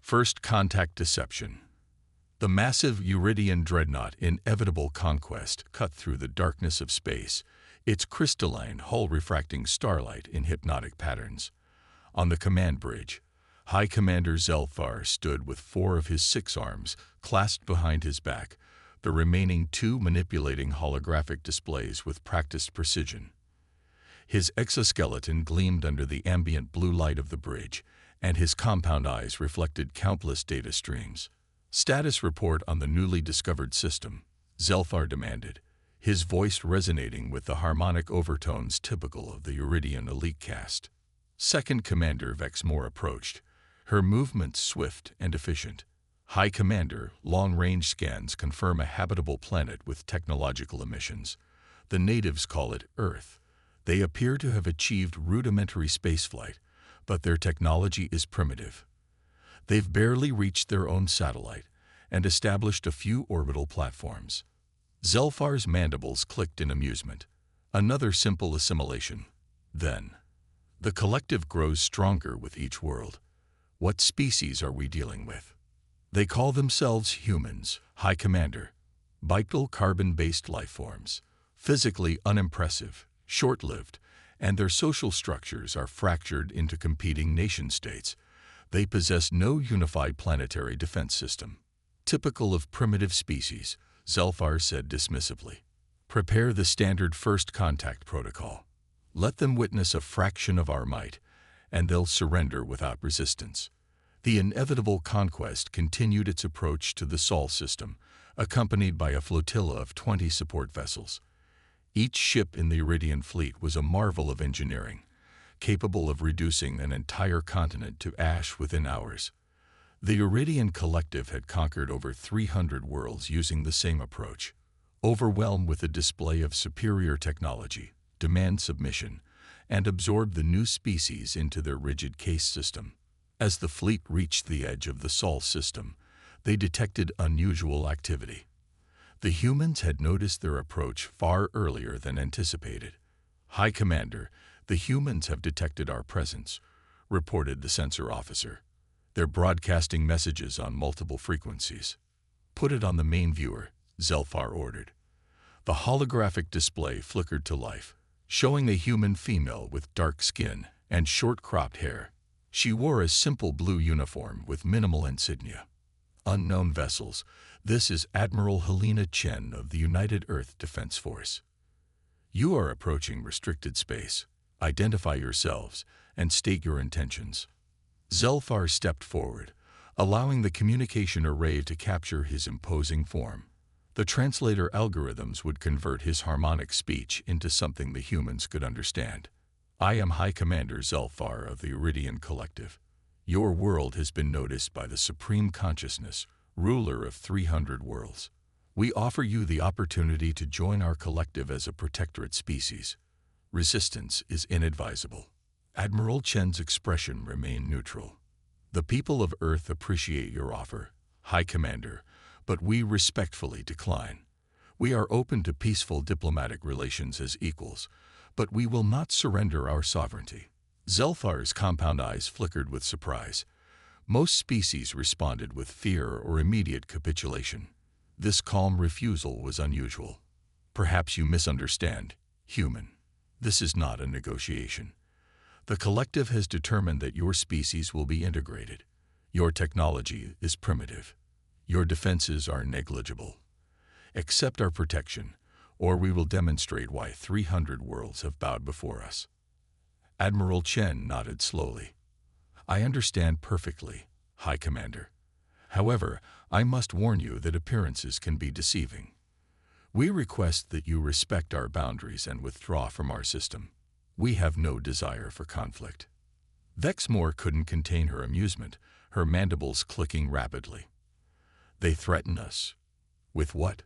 First Contact Deception. The massive Uridian dreadnought Inevitable Conquest cut through the darkness of space, its crystalline hull refracting starlight in hypnotic patterns. On the command bridge, High Commander Zelfar stood with 4 of his 6 arms clasped behind his back, the remaining 2 manipulating holographic displays with practiced precision. His exoskeleton gleamed under the ambient blue light of the bridge, and his compound eyes reflected countless data streams. "Status report on the newly discovered system," Zelfar demanded, his voice resonating with the harmonic overtones typical of the Uridian elite caste. Second Commander Vexmore approached, her movements swift and efficient. "High Commander, long-range scans confirm a habitable planet with technological emissions. The natives call it Earth. They appear to have achieved rudimentary spaceflight, but their technology is primitive. They've barely reached their own satellite and established a few orbital platforms." Zelfar's mandibles clicked in amusement. Another simple assimilation. Then, "The collective grows stronger with each world. What species are we dealing with?" "They call themselves humans, High Commander. Bipedal carbon-based lifeforms. Physically unimpressive, short-lived, and their social structures are fractured into competing nation-states. They possess no unified planetary defense system." "Typical of primitive species," Zelfar said dismissively. "Prepare the standard first contact protocol. Let them witness a fraction of our might, and they'll surrender without resistance." The Inevitable Conquest continued its approach to the Sol system, accompanied by a flotilla of 20 support vessels. Each ship in the Iridian fleet was a marvel of engineering, capable of reducing an entire continent to ash within hours. The Iridian collective had conquered over 300 worlds using the same approach. Overwhelmed with a display of superior technology, demand submission, and absorb the new species into their rigid case system. As the fleet reached the edge of the Sol system, they detected unusual activity. The humans had noticed their approach far earlier than anticipated. "High Commander, the humans have detected our presence," reported the sensor officer. "They're broadcasting messages on multiple frequencies." "Put it on the main viewer," Zelfar ordered. The holographic display flickered to life, showing a human female with dark skin and short-cropped hair. She wore a simple blue uniform with minimal insignia. "Unknown vessels, this is Admiral Helena Chen of the United Earth Defense Force. You are approaching restricted space. Identify yourselves and state your intentions." Zelfar stepped forward, allowing the communication array to capture his imposing form. The translator algorithms would convert his harmonic speech into something the humans could understand. "I am High Commander Zelfar of the Iridian Collective. Your world has been noticed by the Supreme Consciousness, ruler of 300 worlds. We offer you the opportunity to join our collective as a protectorate species. Resistance is inadvisable." Admiral Chen's expression remained neutral. "The people of Earth appreciate your offer, High Commander, but we respectfully decline. We are open to peaceful diplomatic relations as equals, but we will not surrender our sovereignty." Zelfar's compound eyes flickered with surprise. Most species responded with fear or immediate capitulation. This calm refusal was unusual. "Perhaps you misunderstand, human. This is not a negotiation. The collective has determined that your species will be integrated. Your technology is primitive. Your defenses are negligible. Accept our protection, or we will demonstrate why 300 worlds have bowed before us." Admiral Chen nodded slowly. "I understand perfectly, High Commander. However, I must warn you that appearances can be deceiving. We request that you respect our boundaries and withdraw from our system. We have no desire for conflict." Vexmore couldn't contain her amusement, her mandibles clicking rapidly. "They threaten us. With what?"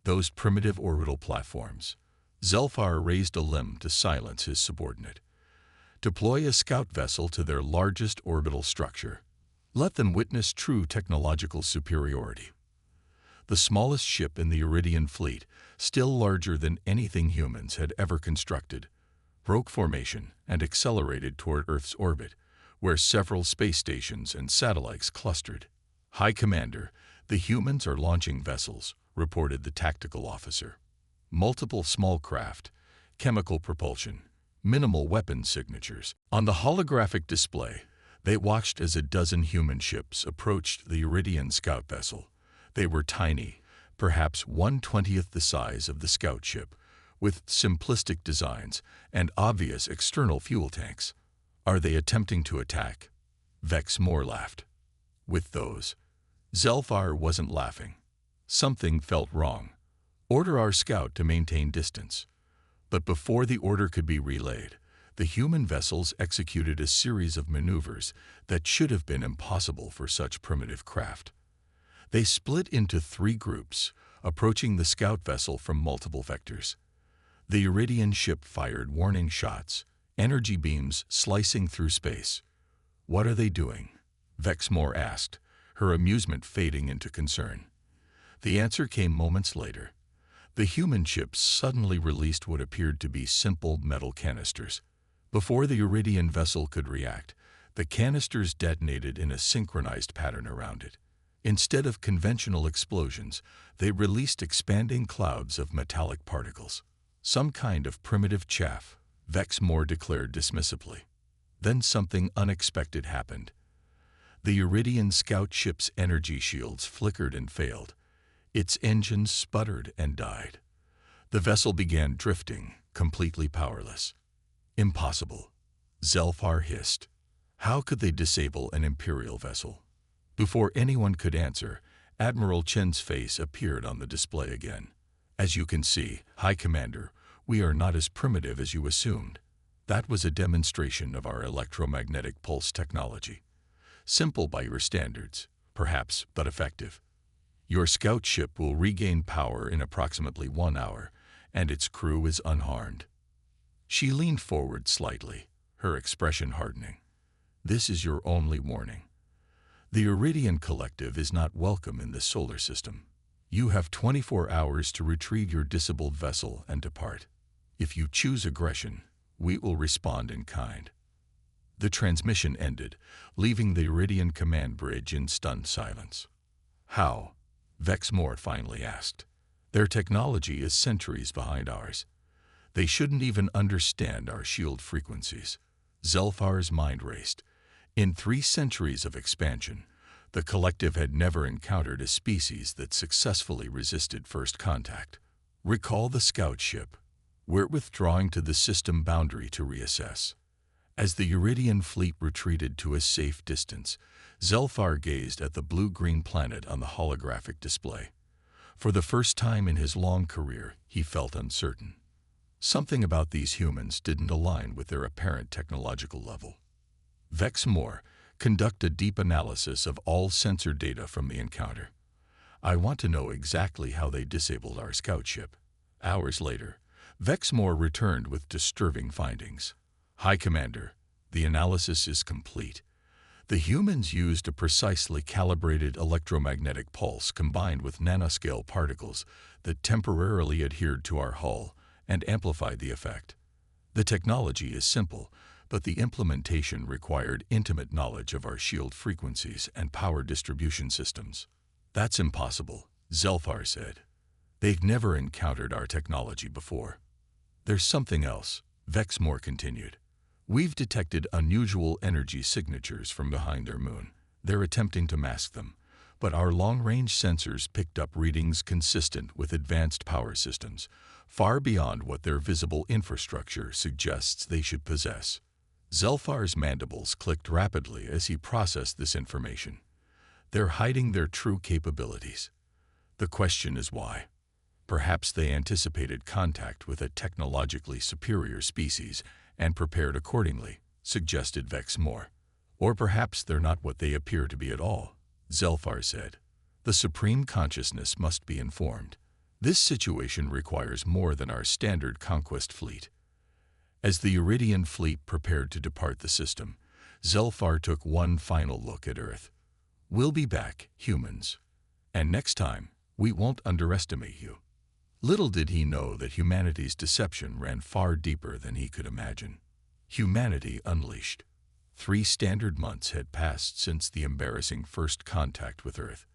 "Those primitive orbital platforms." Zelfar raised a limb to silence his subordinate. "Deploy a scout vessel to their largest orbital structure. Let them witness true technological superiority." The smallest ship in the Iridian fleet, still larger than anything humans had ever constructed, broke formation and accelerated toward Earth's orbit, where several space stations and satellites clustered. "High Commander, the humans are launching vessels," reported the tactical officer. "Multiple small craft, chemical propulsion, minimal weapon signatures." On the holographic display, they watched as a dozen human ships approached the Iridian scout vessel. They were tiny, perhaps 1/20th the size of the scout ship, with simplistic designs and obvious external fuel tanks. "Are they attempting to attack?" Vex Moore laughed. With those. Zelfar wasn't laughing. Something felt wrong. "Order our scout to maintain distance." But before the order could be relayed, the human vessels executed a series of maneuvers that should have been impossible for such primitive craft. They split into 3 groups, approaching the scout vessel from multiple vectors. The Iridian ship fired warning shots, energy beams slicing through space. "What are they doing?" Vex Moore asked, her amusement fading into concern. The answer came moments later. The human ships suddenly released what appeared to be simple metal canisters. Before the Iridian vessel could react, the canisters detonated in a synchronized pattern around it. Instead of conventional explosions, they released expanding clouds of metallic particles. "Some kind of primitive chaff," Vex Moore declared dismissively. Then something unexpected happened. The Iridian scout ship's energy shields flickered and failed. Its engines sputtered and died. The vessel began drifting, completely powerless. "Impossible," Zelfar hissed. "How could they disable an Imperial vessel?" Before anyone could answer, Admiral Chen's face appeared on the display again. "As you can see, High Commander, we are not as primitive as you assumed. That was a demonstration of our electromagnetic pulse technology. Simple by your standards, perhaps, but effective. Your scout ship will regain power in approximately 1 hour, and its crew is unharmed." She leaned forward slightly, her expression hardening. "This is your only warning. The Iridian Collective is not welcome in this solar system. You have 24 hours to retrieve your disabled vessel and depart. If you choose aggression, we will respond in kind." The transmission ended, leaving the Iridian command bridge in stunned silence. "How?" Vex Moore finally asked. "Their technology is centuries behind ours. They shouldn't even understand our shield frequencies." Zelfar's mind raced. In 3 centuries of expansion, the Collective had never encountered a species that successfully resisted first contact. "Recall the scout ship. We're withdrawing to the system boundary to reassess." As the Iridian fleet retreated to a safe distance, Zelfar gazed at the blue-green planet on the holographic display. For the first time in his long career, he felt uncertain. Something about these humans didn't align with their apparent technological level. "Vex Moore, conduct a deep analysis of all sensor data from the encounter. I want to know exactly how they disabled our scout ship." Hours later, Vex Moore returned with disturbing findings. "High Commander, the analysis is complete. The humans used a precisely calibrated electromagnetic pulse combined with nanoscale particles that temporarily adhered to our hull and amplified the effect. The technology is simple, but the implementation required intimate knowledge of our shield frequencies and power distribution systems." "That's impossible," Zelfar said. "They've never encountered our technology before." "There's something else," Vex Moore continued. "We've detected unusual energy signatures from behind their moon. They're attempting to mask them, but our long-range sensors picked up readings consistent with advanced power systems, far beyond what their visible infrastructure suggests they should possess." Zelfar's mandibles clicked rapidly as he processed this information. "They're hiding their true capabilities. The question is why? Perhaps they anticipated contact with a technologically superior species and prepared accordingly," suggested Vex Moore. "Or perhaps they're not what they appear to be at all," Zelfar said. "The Supreme Consciousness must be informed. This situation requires more than our standard conquest fleet." As the Iridian fleet prepared to depart the system, Zelfar took one final look at Earth. "We'll be back, humans. And next time, we won't underestimate you." Little did he know that humanity's deception ran far deeper than he could imagine. Humanity Unleashed. 3 standard months had passed since the embarrassing first contact with Earth.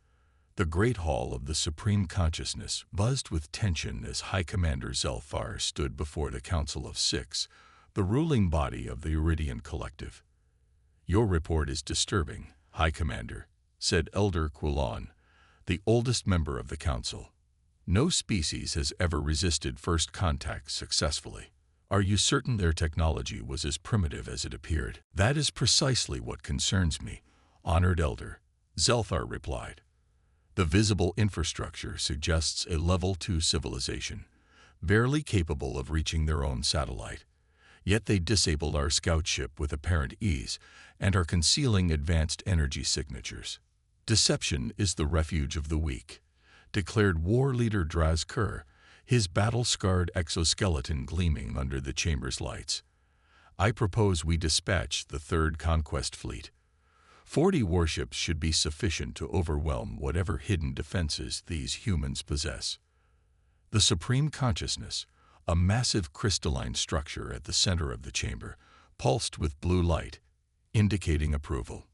The Great Hall of the Supreme Consciousness buzzed with tension as High Commander Zelfar stood before the Council of Six, the ruling body of the Iridian Collective. "Your report is disturbing, High Commander," said Elder Quilon, the oldest member of the Council. "No species has ever resisted first contact successfully. Are you certain their technology was as primitive as it appeared?" "That is precisely what concerns me, Honored Elder," Zelfar replied. "The visible infrastructure suggests a Level 2 civilization, barely capable of reaching their own satellite. Yet they disabled our scout ship with apparent ease and are concealing advanced energy signatures. Deception is the refuge of the weak," declared War Leader Draz Kur, his battle-scarred exoskeleton gleaming under the chamber's lights. "I propose we dispatch the Third Conquest Fleet. 40 warships should be sufficient to overwhelm whatever hidden defenses these humans possess." The Supreme Consciousness, a massive crystalline structure at the center of the chamber, pulsed with blue light, indicating approval.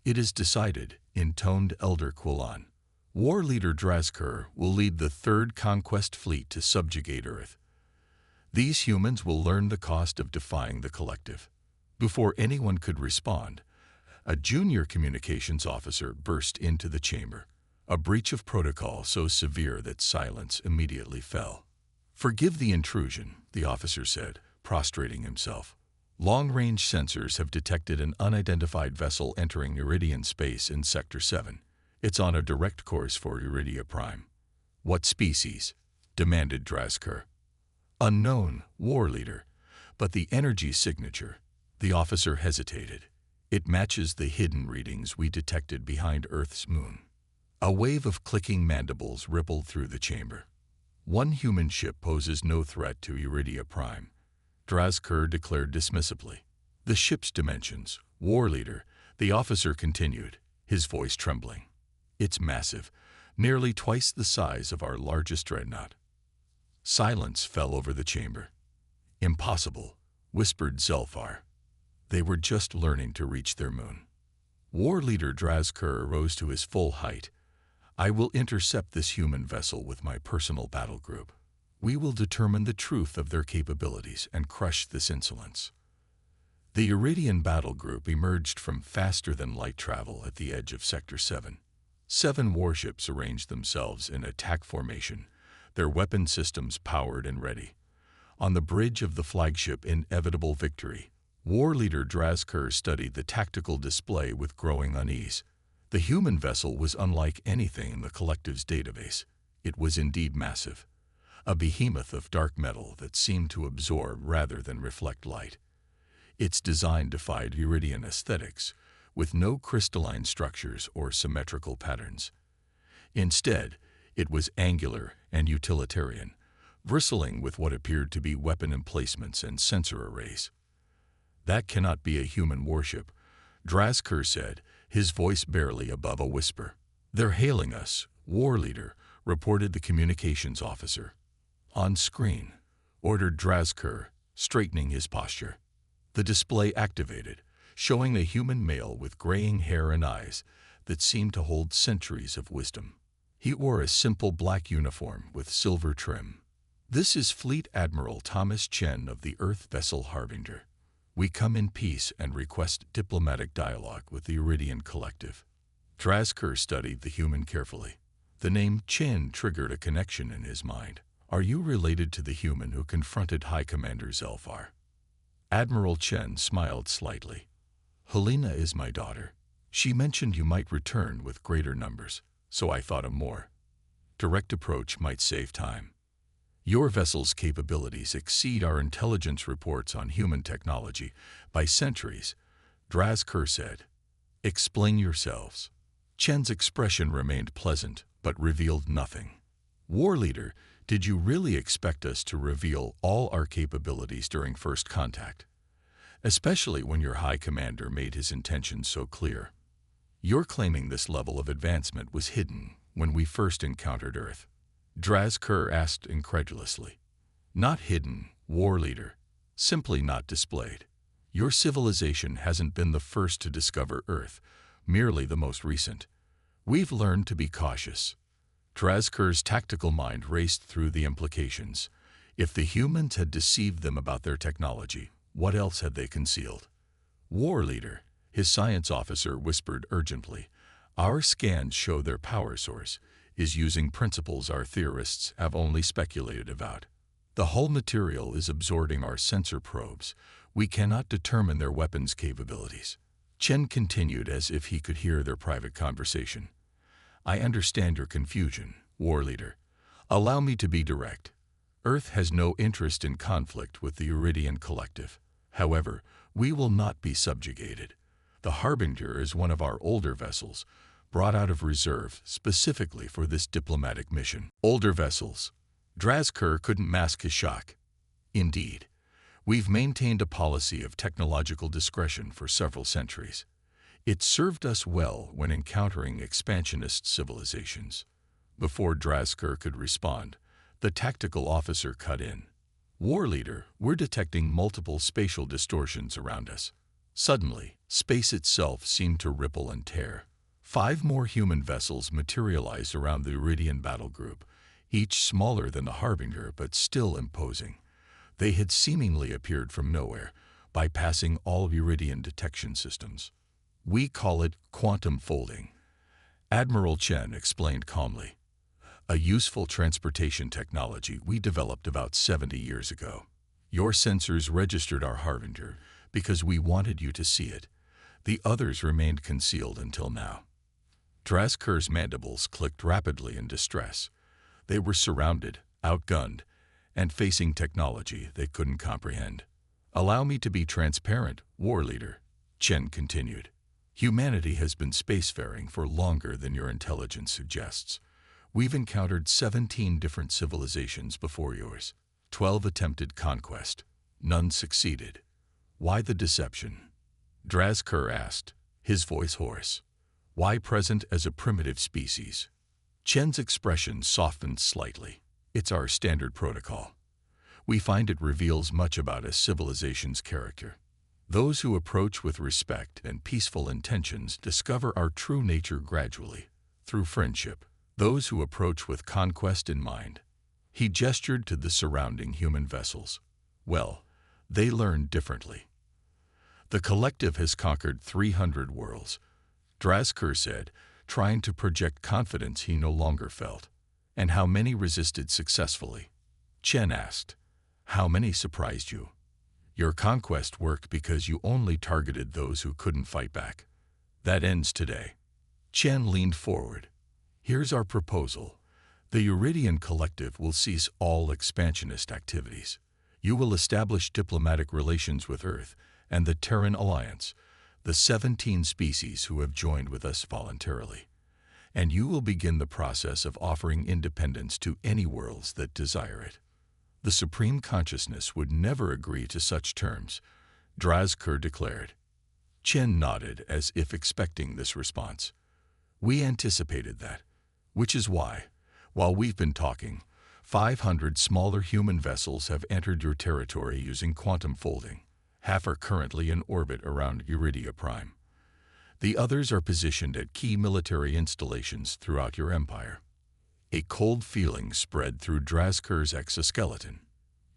"It is decided," intoned Elder Quilon. "War Leader Drazkur will lead the Third Conquest Fleet to subjugate Earth. These humans will learn the cost of defying the Collective." Before anyone could respond, a junior communications officer burst into the chamber, a breach of protocol so severe that silence immediately fell. "Forgive the intrusion," the officer said, prostrating himself. "Long-range sensors have detected an unidentified vessel entering Iridian space in Sector 7. It's on a direct course for Iridia Prime." "What species?" demanded Drazkur. "Unknown, War Leader, but the energy signature." The officer hesitated. "It matches the hidden readings we detected behind Earth's moon." A wave of clicking mandibles rippled through the chamber. "One human ship poses no threat to Iridia Prime," Drazkur declared dismissively. "The ship's dimensions, War Leader," the officer continued, his voice trembling. "It's massive, nearly twice the size of our largest dreadnought." Silence fell over the chamber. "Impossible," whispered Zelfar. "They were just learning to reach their moon." War Leader Drazkur rose to his full height. "I will intercept this human vessel with my personal battle group. We will determine the truth of their capabilities and crush this insolence." The Iridian battle group emerged from faster-than-light travel at the edge of Sector 7. 7 warships arranged themselves in attack formation, their weapon systems powered and ready. On the bridge of the flagship Inevitable Victory, War Leader Drazkur studied the tactical display with growing unease. The human vessel was unlike anything in the Collective's database. It was indeed massive, a behemoth of dark metal that seemed to absorb rather than reflect light. Its design defied Iridian aesthetics, with no crystalline structures or symmetrical patterns. Instead, it was angular and utilitarian, bristling with what appeared to be weapon emplacements and sensor arrays. "That cannot be a human warship," Drazkur said, his voice barely above a whisper. "They're hailing us, War Leader," reported the communications officer. "On screen," ordered Drazkur, straightening his posture. The display activated, showing a human male with graying hair and eyes that seemed to hold centuries of wisdom. He wore a simple black uniform with silver trim. "This is Fleet Admiral Thomas Chen of the Earth vessel Harbinger. We come in peace and request diplomatic dialogue with the Iridian Collective." Drazkur studied the human carefully. The name Chen triggered a connection in his mind. "Are you related to the human who confronted High Commander Zelfar?" Admiral Chen smiled slightly. "Helena is my daughter. She mentioned you might return with greater numbers, so I thought a more direct approach might save time. Your vessel's capabilities exceed our intelligence reports on human technology by centuries," Drazkur said. "Explain yourselves." Chen's expression remained pleasant, but revealed nothing. "War Leader, did you really expect us to reveal all our capabilities during first contact? Especially when your High Commander made his intentions so clear. You're claiming this level of advancement was hidden when we first encountered Earth." Drazkur asked incredulously. "Not hidden, War Leader. Simply not displayed. Your civilization hasn't been the first to discover Earth, merely the most recent. We've learned to be cautious. Drazker's tactical mind raced through the implications. If the humans had deceived them about their technology, what else had they concealed? War leader, his science officer whispered urgently, our scans show their power source is using principles our theorists have only speculated about. The hull material is absorbing our sensor probes. We cannot determine their weapons capabilities. Chen continued as if he could hear their private conversation. I understand your confusion, war leader. Allow me to be direct. Earth has no interest in conflict with the Iridian Collective. However, we will not be subjugated. The Harbinger is one of our older vessels, brought out of reserve specifically for this diplomatic mission. Older vessels. Drazker couldn't mask his shock. Indeed, we've maintained a policy of technological discretion for several centuries. It served us well when encountering expansionist civilizations. Before Drazker could respond, the tactical officer cut in. War leader, we're detecting multiple spatial distortions around us. Suddenly, space itself seemed to ripple and tear. 5 more human vessels materialized around the Iridian battle group, each smaller than the Harbinger but still imposing. They had seemingly appeared from nowhere, bypassing all Iridian detection systems. We call it quantum folding. Admiral Chen explained calmly. A useful transportation technology we developed about 70 years ago. Your sensors registered our Harbinger because we wanted you to see it. The others remained concealed until now. Drazker's mandibles clicked rapidly in distress. They were surrounded, outgunned, and facing technology they couldn't comprehend. Allow me to be transparent, war leader, Chen continued. Humanity has been spacefaring for longer than your intelligence suggests. We've encountered 17 different civilizations before yours. 12 attempted conquest. None succeeded. Why the deception? Drazker asked, his voice hoarse. Why present as a primitive species? Chen's expression softened slightly. It's our standard protocol. We find it reveals much about a civilization's character. Those who approach with respect and peaceful intentions discover our true nature gradually, through friendship. Those who approach with conquest in mind. He gestured to the surrounding human vessels. Well, they learn differently. The collective has conquered 300 worlds, Drazker said, trying to project confidence he no longer felt. And how many resisted successfully? Chen asked. How many surprised you? Your conquest worked because you only targeted those who couldn't fight back. That ends today. Chen leaned forward. Here's our proposal. The Iridian Collective will cease all expansionist activities. You will establish diplomatic relations with Earth and the Terran Alliance, the 17 species who have joined with us voluntarily. And you will begin the process of offering independence to any worlds that desire it. The Supreme Consciousness would never agree to such terms, Drazker declared. Chen nodded as if expecting this response. We anticipated that, which is why, while we've been talking, 500 smaller human vessels have entered your territory using quantum folding. Half are currently in orbit around Iridia Prime. The others are positioned at key military installations throughout your empire. A cold feeling spread through Drazker's exoskeleton.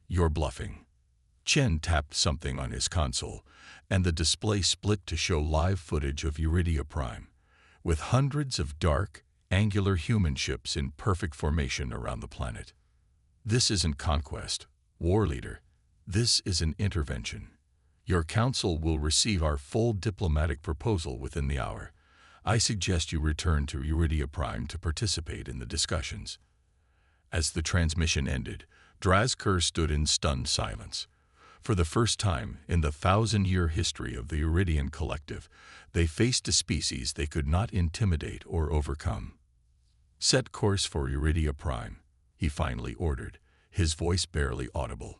You're bluffing. Chen tapped something on his console, and the display split to show live footage of Iridia Prime, with hundreds of dark, angular human ships in perfect formation around the planet. This isn't conquest, war leader. This is an intervention. Your council will receive our full diplomatic proposal within the hour. I suggest you return to Iridia Prime to participate in the discussions. As the transmission ended, Drazker stood in stunned silence. For the first time in the 1,000-year history of the Iridian Collective, they faced a species they could not intimidate or overcome. Set course for Iridia Prime, he finally ordered, his voice barely audible.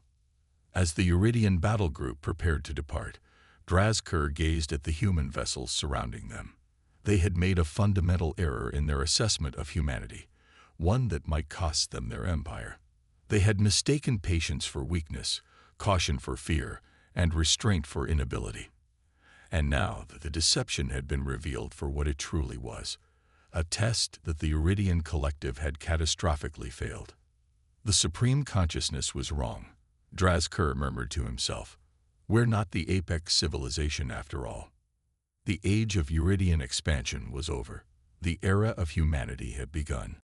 As the Iridian battle group prepared to depart, Drazker gazed at the human vessels surrounding them. They had made a fundamental error in their assessment of humanity, one that might cost them their empire. They had mistaken patience for weakness, caution for fear, and restraint for inability. And now the deception had been revealed for what it truly was, a test that the Iridian Collective had catastrophically failed. The Supreme Consciousness was wrong, Draz-Kur murmured to himself. We're not the apex civilization after all. The age of Iridian expansion was over. The era of humanity had begun.